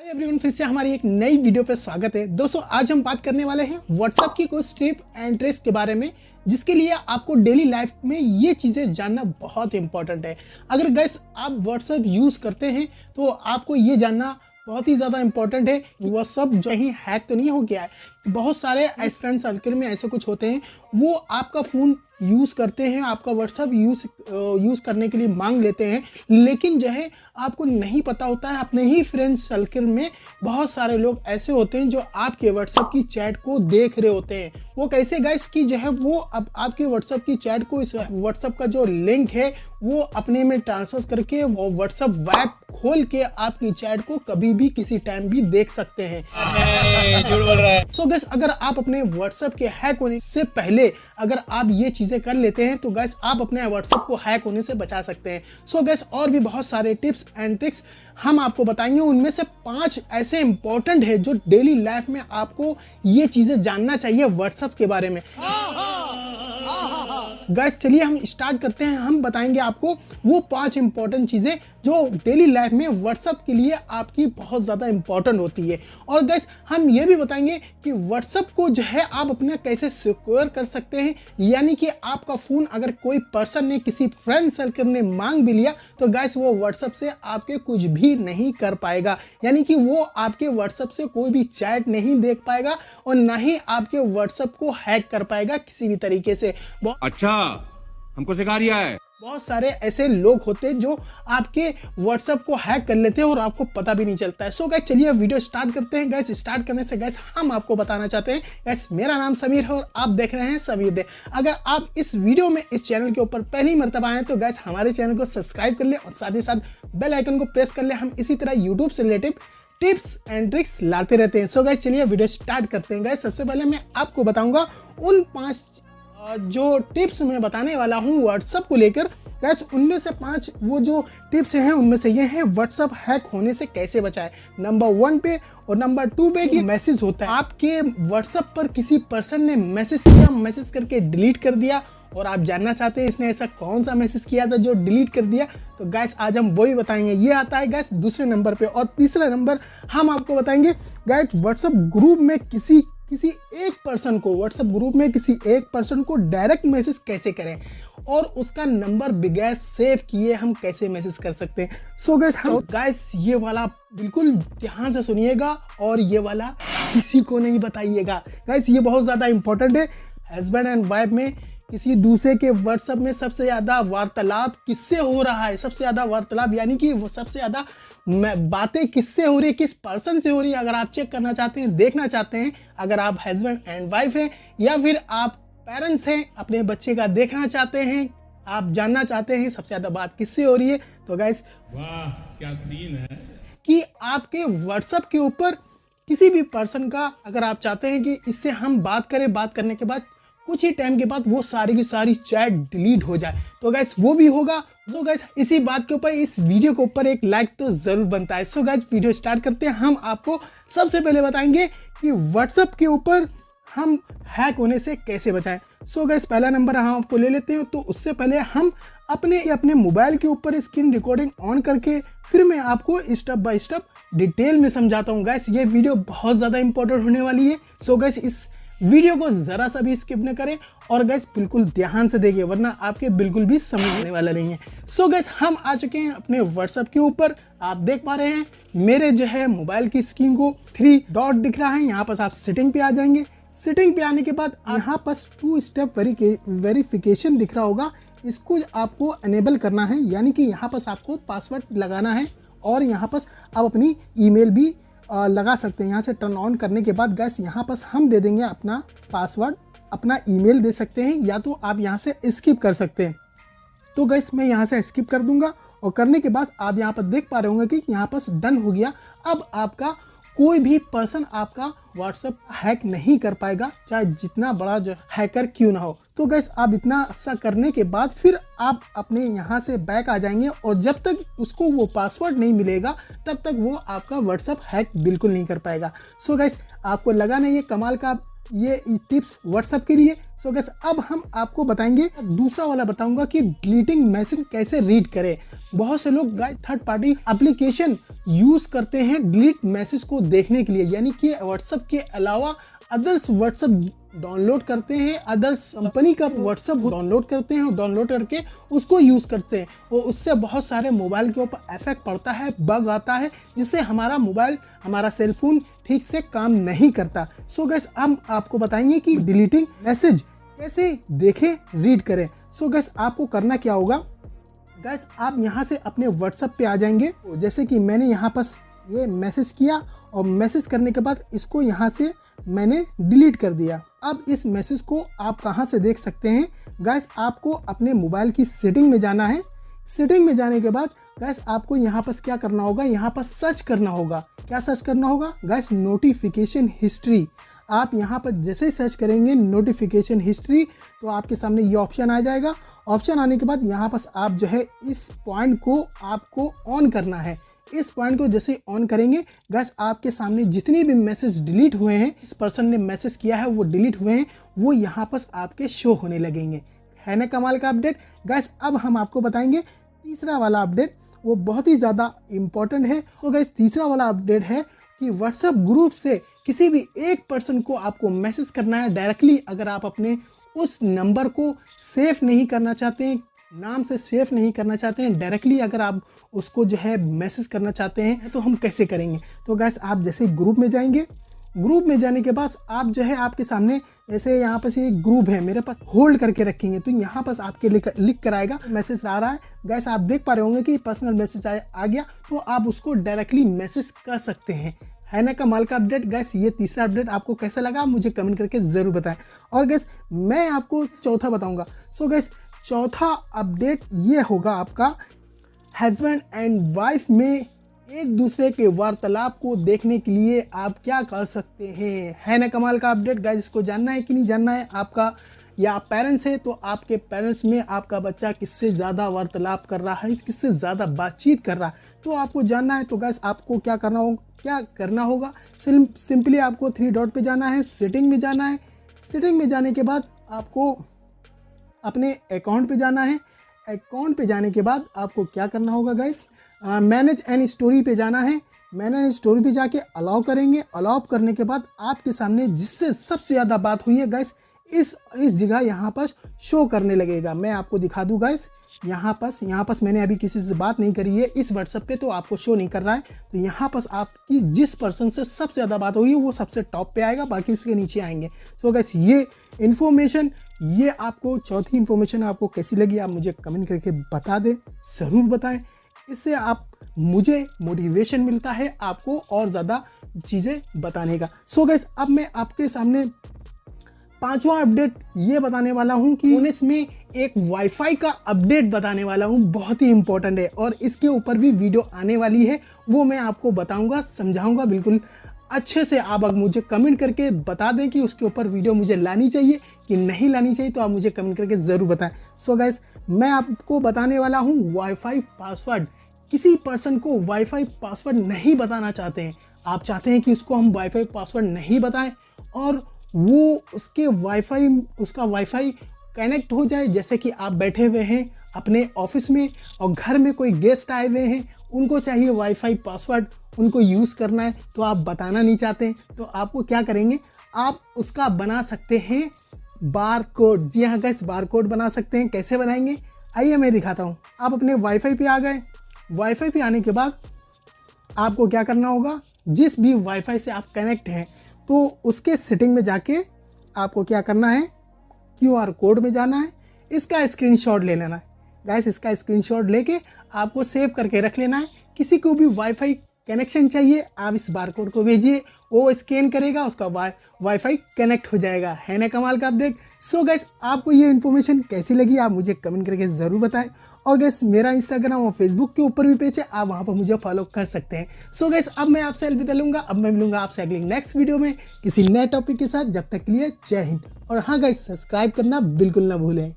Hi everyone, फिर से हमारी एक नई वीडियो पे स्वागत है। दोस्तों आज हम बात करने वाले हैं व्हाट्सएप की कुछ टिप एंड ट्रिक्स के बारे में, जिसके लिए आपको डेली लाइफ में ये चीज़ें जानना बहुत इंपॉर्टेंट है। अगर गाइस आप व्हाट्सएप यूज़ करते हैं तो आपको ये जानना बहुत ही ज़्यादा इंपॉर्टेंट है कि व्हाट्सएप जो ही हैक तो नहीं हो गया है। बहुत सारे ऐसे फ्रेंड सर्कल में ऐसे कुछ होते हैं, वो आपका फ़ोन यूज़ करते हैं, आपका व्हाट्सएप यूज़ करने के लिए मांग लेते हैं, लेकिन जो है आपको नहीं पता होता है। अपने ही फ्रेंड सर्कल में बहुत सारे लोग ऐसे होते हैं जो आपके व्हाट्सएप की चैट को देख रहे होते हैं। वो कैसे गाइस कि जो है वो अब आपके व्हाट्सएप की चैट को, इस व्हाट्सएप का जो लिंक है वो अपने में ट्रांसफर करके वो व्हाट्सएप ऐप खोल के आपकी चैट को कभी भी किसी टाइम भी देख सकते हैं। झूठ बोल रहा है। सो गाइस अगर आप अपने व्हाट्सएप के हैक होने से पहले अगर आप ये चीजें कर लेते हैं तो गाइस आप अपने व्हाट्सएप को हैक होने से बचा सकते हैं। सो गाइस और भी बहुत सारे टिप्स एंड ट्रिक्स हम आपको बताएंगे, उनमें से 5 ऐसे इंपॉर्टेंट है जो डेली लाइफ में आपको ये चीजें जानना चाहिए व्हाट्सएप के बारे में। गाइस चलिए हम स्टार्ट करते हैं। हम बताएंगे आपको वो 5 इंपॉर्टेंट चीजें जो डेली लाइफ में व्हाट्सएप के लिए आपकी बहुत ज़्यादा इंपॉर्टेंट होती है। और गाइस हम ये भी बताएंगे कि व्हाट्सएप को जो है आप अपना कैसे सिक्योर कर सकते हैं, यानी कि आपका फ़ोन अगर कोई पर्सन ने, किसी फ्रेंड सर्कल ने मांग भी लिया तो गाइस वो व्हाट्सएप से आपके कुछ भी नहीं कर पाएगा, यानी कि वो आपके व्हाट्सएप से कोई भी चैट नहीं देख पाएगा और ना ही आपके व्हाट्सएप को हैक कर पाएगा किसी भी तरीके से। अच्छा, हमको सिखा रिया है। बहुत सारे ऐसे लोग होते हैं जो आपके व्हाट्सएप को हैक कर लेते हैं और आपको पता भी नहीं चलता है। सो गाइस चलिए वीडियो स्टार्ट करते हैं। गाइस स्टार्ट करने से गाइस हम आपको बताना चाहते हैं, गाइस मेरा नाम समीर है और आप देख रहे हैं समीर दे। अगर आप इस वीडियो में इस चैनल के ऊपर पहली मर्तबा आए तो गाइस हमारे चैनल को सब्सक्राइब कर ले और साथ ही साथ बेल आइकन को प्रेस कर ले। हम इसी तरह यूट्यूब से रिलेटेड टिप्स एंड ट्रिक्स लाते रहते हैं। सो गाइस चलिए वीडियो स्टार्ट करते हैं। गाइस सबसे पहले मैं आपको बताऊंगा उन 5 जो टिप्स मैं बताने वाला हूं व्हाट्सएप को लेकर। गाइस उनमें से 5 वो जो टिप्स हैं उनमें से ये हैं व्हाट्सएप हैक होने से कैसे बचाएं। नंबर 1 पे और नंबर 2 पे कि मैसेज होता है, आपके व्हाट्सएप पर किसी पर्सन ने मैसेज किया, मैसेज करके डिलीट कर दिया और आप जानना चाहते हैं इसने ऐसा कौन सा मैसेज किया था जो डिलीट कर दिया, तो गाइस आज हम वही बताएंगे। ये आता है गाइस दूसरे नंबर पे। और तीसरा नंबर हम आपको बताएंगे गाइस व्हाट्सएप ग्रुप में किसी एक पर्सन को, व्हाट्सएप ग्रुप में किसी एक पर्सन को डायरेक्ट मैसेज कैसे करें और उसका नंबर बगैर सेव किए हम कैसे मैसेज कर सकते हैं। सो गाइस ये वाला बिल्कुल ध्यान से सुनिएगा और ये वाला किसी को नहीं बताइएगा। गाइस ये बहुत ज़्यादा इंपॉर्टेंट है। हस्बैंड एंड वाइफ में किसी दूसरे के व्हाट्सएप में सबसे ज़्यादा वार्तालाप किससे हो रहा है, सबसे ज़्यादा वार्तालाप यानी कि वो सबसे ज़्यादा बातें किससे हो रही है, किस पर्सन से हो रही है, अगर आप चेक करना चाहते हैं, देखना चाहते हैं, अगर आप हस्बैंड एंड वाइफ हैं या फिर आप पेरेंट्स हैं, अपने बच्चे का देखना चाहते हैं, आप जानना चाहते हैं सबसे ज़्यादा बात किससे हो रही है, तो गाइस वाह क्या सीन है कि आपके व्हाट्सएप के ऊपर किसी भी पर्सन का अगर आप चाहते हैं कि इससे हम बात करें, बात करने के बाद कुछ ही टाइम के बाद वो सारी की सारी चैट डिलीट हो जाए, तो गाइस वो भी होगा। तो गाइस इसी बात के ऊपर, इस वीडियो के ऊपर एक लाइक तो जरूर बनता है। सो गाइस वीडियो स्टार्ट करते हैं। हम आपको सबसे पहले बताएंगे कि व्हाट्सएप के ऊपर हम हैक होने से कैसे बचाएं। सो गाइस पहला नंबर हम आपको ले लेते हैं। तो उससे पहले हम अपने मोबाइल के ऊपर स्क्रीन रिकॉर्डिंग ऑन करके फिर मैं आपको स्टेप बाय स्टेप डिटेल में समझाता हूँ। गाइस ये वीडियो बहुत ज़्यादा इंपॉर्टेंट होने वाली है। सो गाइस इस वीडियो को जरा सा भी स्किप न करें और गाइस बिल्कुल ध्यान से देखिए, वरना आपके बिल्कुल भी समझने वाला नहीं है। सो गाइस हम आ चुके हैं अपने व्हाट्सएप के ऊपर। आप देख पा रहे हैं मेरे जो है मोबाइल की स्क्रीन को 3 डॉट दिख रहा है। यहाँ पर आप सेटिंग पे आ जाएंगे। सेटिंग पे आने के बाद यहाँ पर 2 स्टेप वेरिफिकेशन दिख रहा होगा, इसको आपको एनेबल करना है, यानी कि यहाँ पर आपको पासवर्ड लगाना है और यहाँ पर आप अपनी ईमेल भी लगा सकते हैं। यहाँ से टर्न ऑन करने के बाद गाइस यहाँ पर हम दे देंगे अपना पासवर्ड, अपना ईमेल दे सकते हैं, या तो आप यहाँ से स्किप कर सकते हैं। तो गाइस मैं यहाँ से स्किप कर दूंगा और करने के बाद आप यहाँ पर देख पा रहे होंगे कि यहाँ पर डन हो गया। अब आपका कोई भी पर्सन आपका व्हाट्सएप हैक नहीं कर पाएगा, चाहे जितना बड़ा जो हैकर क्यों ना हो। तो गाइस आप इतना सा करने के बाद फिर आप अपने यहाँ से बैक आ जाएंगे और जब तक उसको वो पासवर्ड नहीं मिलेगा तब तक वो आपका व्हाट्सएप हैक बिल्कुल नहीं कर पाएगा। सो गाइस आपको लगा नहीं ये कमाल का ये टिप्स व्हाट्सएप के लिए। सो गैस अब हम आपको बताएंगे, दूसरा वाला बताऊंगा कि डिलीटिंग मैसेज कैसे रीड करें। बहुत से लोग guys third party application use करते हैं डिलीट मैसेज को देखने के लिए, यानी कि व्हाट्सएप के अलावा अदर्स व्हाट्सएप डाउनलोड करते हैं, अदर्स कंपनी का व्हाट्सएप डाउनलोड करते हैं और डाउनलोड करके उसको यूज़ करते हैं और उससे बहुत सारे मोबाइल के ऊपर इफेक्ट पड़ता है, बग आता है, जिससे हमारा मोबाइल, हमारा सेलफोन ठीक से काम नहीं करता। सो गैस हम आपको बताएंगे कि डिलीटिंग मैसेज कैसे देखें, रीड करें। सो गैस आपको करना क्या होगा, गैस आप यहाँ से अपने व्हाट्सएप पे आ जाएंगे। जैसे कि मैंने यहाँ पर ये मैसेज किया और मैसेज करने के बाद इसको यहाँ से मैंने डिलीट कर दिया। अब इस मैसेज को आप कहाँ से देख सकते हैं गाइस, आपको अपने मोबाइल की सेटिंग में जाना है। सेटिंग में जाने के बाद गाइस आपको यहाँ पर क्या करना होगा, यहाँ पर सर्च करना होगा। क्या सर्च करना होगा गाइस, नोटिफिकेशन हिस्ट्री। आप यहाँ पर जैसे ही सर्च करेंगे नोटिफिकेशन हिस्ट्री तो आपके सामने ये ऑप्शन आ जाएगा। ऑप्शन आने के बाद यहाँ पर आप जो है इस पॉइंट को आपको ऑन करना है। इस पॉइंट को जैसे ऑन करेंगे गाइस आपके सामने जितने भी मैसेज डिलीट हुए हैं, इस पर्सन ने मैसेज किया है वो डिलीट हुए हैं, वो यहाँ पर आपके शो होने लगेंगे। है ना कमाल का अपडेट गाइस। अब हम आपको बताएंगे तीसरा वाला अपडेट, वो बहुत ही ज़्यादा इम्पोर्टेंट है। तो गाइस तीसरा वाला अपडेट है कि व्हाट्सएप ग्रुप से किसी भी एक पर्सन को आपको मैसेज करना है डायरेक्टली। अगर आप अपने उस नंबर को सेव नहीं करना चाहते हैं, नाम से सेव नहीं करना चाहते हैं, डायरेक्टली अगर आप उसको जो है मैसेज करना चाहते हैं तो हम कैसे करेंगे। तो गाइस आप जैसे ग्रुप में जाएंगे, ग्रुप में जाने के बाद आप जो है आपके सामने जैसे यहाँ पर से एक ग्रुप है मेरे पास, होल्ड करके रखेंगे तो यहाँ पर आपके लिख कर आएगा मैसेज आ रहा है। गाइस आप देख पा रहे होंगे कि पर्सनल मैसेज आ गया, तो आप उसको डायरेक्टली मैसेज कर सकते हैं। है ना कमाल का अपडेट गाइस। ये तीसरा अपडेट आपको कैसा लगा मुझे कमेंट करके ज़रूर बताएं। और गाइस मैं आपको चौथा बताऊँगा। सो गाइस चौथा अपडेट ये होगा आपका, हस्बैंड एंड वाइफ में एक दूसरे के वार्तालाप को देखने के लिए आप क्या कर सकते हैं। है ना कमाल का अपडेट गाइस। इसको जानना है कि नहीं जानना है आपका, या आप पेरेंट्स हैं तो आपके पेरेंट्स में आपका बच्चा किससे ज़्यादा वार्तालाप कर रहा है, किससे ज़्यादा बातचीत कर रहा है, तो आपको जानना है। तो गाइस आपको क्या करना होगा, सिंपली आपको 3 डॉट पे जाना है, सेटिंग में जाना है। सेटिंग में जाने के बाद आपको अपने अकाउंट पे जाना है। अकाउंट पे जाने के बाद आपको क्या करना होगा गाइस, मैनेज एंड स्टोरी पे जाना है। मैनेज स्टोरी पे जाके अलाउ करेंगे। अलाउ करने के बाद आपके सामने जिससे सबसे ज़्यादा बात हुई है गाइस, इस जगह यहाँ पर शो करने लगेगा। मैं आपको दिखा दूँ गाइस, यहाँ पर मैंने अभी किसी से बात नहीं करी है इस व्हाट्सएप पे, तो आपको शो नहीं कर रहा है। तो यहाँ पर आपकी जिस पर्सन से सबसे ज़्यादा बात हुई है वो सबसे टॉप पे आएगा, बाकी उसके नीचे आएंगे। सो गाइस ये इन्फॉर्मेशन, ये आपको चौथी इन्फॉर्मेशन आपको कैसी लगी आप मुझे कमेंट करके बता दें, ज़रूर बताएं। इससे आप मुझे मोटिवेशन मिलता है आपको और ज़्यादा चीज़ें बताने का। सो गाइस अब मैं आपके सामने पांचवा अपडेट ये बताने वाला हूं कि ओनेस में एक वाईफाई का अपडेट बताने वाला हूं, बहुत ही इंपॉर्टेंट है और इसके ऊपर भी वीडियो आने वाली है, वो मैं आपको बताऊंगा, समझाऊंगा बिल्कुल अच्छे से। आप अगर मुझे कमेंट करके बता दें कि उसके ऊपर वीडियो मुझे लानी चाहिए कि नहीं लानी चाहिए, तो आप मुझे कमेंट करके ज़रूर बताएं। सो गाइस मैं आपको बताने वाला हूँ वाईफाई पासवर्ड। किसी पर्सन को वाईफाई पासवर्ड नहीं बताना चाहते हैं, आप चाहते हैं कि उसको हम वाईफाई पासवर्ड नहीं बताएं और वो उसका वाईफाई कनेक्ट हो जाए। जैसे कि आप बैठे हुए हैं अपने ऑफिस में और घर में कोई गेस्ट आए हुए हैं, उनको चाहिए वाईफाई पासवर्ड, उनको यूज़ करना है, तो आप बताना नहीं चाहते, तो आपको क्या करेंगे, आप उसका बना सकते हैं बार कोड। जी हाँ गाइस, बार कोड बना सकते हैं। कैसे बनाएंगे आइए मैं दिखाता हूँ। आप अपने वाईफाई पे आ गए। वाईफाई पे आने के बाद आपको क्या करना होगा, जिस भी वाईफाई से आप कनेक्ट हैं तो उसके सेटिंग में जाके आपको क्या करना है, QR कोड में जाना है, इसका स्क्रीनशॉट ले लेना है। गाइस इसका स्क्रीनशॉट लेके आपको सेव करके रख लेना है। किसी को भी वाईफाई कनेक्शन चाहिए आप इस बार कोड को भेजिए, वो स्कैन करेगा, उसका वाईफाई कनेक्ट हो जाएगा। है ना कमाल का अपडेट। सो गाइस आपको ये इन्फॉर्मेशन कैसी लगी आप मुझे कमेंट करके ज़रूर बताएं। और गाइस मेरा इंस्टाग्राम और फेसबुक के ऊपर भी पेज है, आप वहाँ पर मुझे फॉलो कर सकते हैं। सो गाइस अब मैं आपसे अलविदा लूँगा, अब मैं मिलूंगा आपसे अगले नेक्स्ट वीडियो में किसी नए टॉपिक के साथ। जब तक के लिए जय हिंद। और हाँ गाइस सब्सक्राइब करना बिल्कुल ना भूलें।